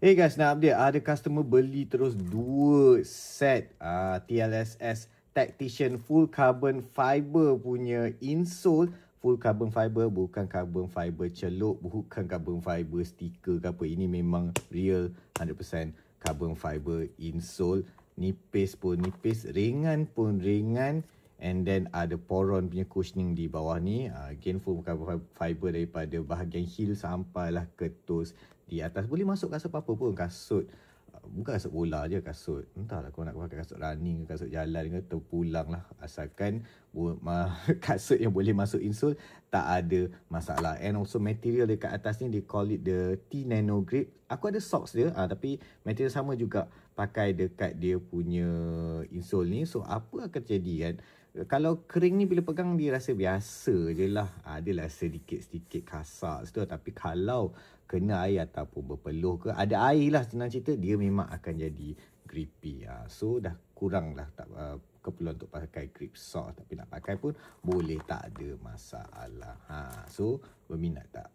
Hey guys, nak update. Ada customer beli terus 2 set TLSS Tactician full carbon fiber punya insole. Full carbon fiber, bukan carbon fiber celup, bukan carbon fiber stiker ke apa. Ini memang real 100% carbon fiber insole. Nipis pun nipis, ringan pun ringan. And then ada poron punya cushioning di bawah ni. Again full carbon fiber daripada bahagian heel sampailah ke toes di atas. Boleh masuk kasut apa-apa pun. Kasut, bukan kasut bola je, kasut. Entahlah kau nak pakai kasut running ke, kasut jalan ke, atau pulang lah. Asalkan kasut yang boleh masuk insole, tak ada masalah. And also material dekat atas ni, they call it the T-Nano Grip. Aku ada socks dia, tapi material sama juga pakai dekat dia punya insole ni. So apa akan terjadi kan? Kalau kering ni bila pegang dia rasa biasa je lah. Adalah sedikit-sedikit kasar situ. Tapi kalau kena air ataupun berpeluh ke, ada air lah senang cerita, dia memang akan jadi grippy. So dah kurang lah tak keperluan untuk pakai grip socks. Tapi nak pakai pun boleh, tak ada masalah. So berminat tak?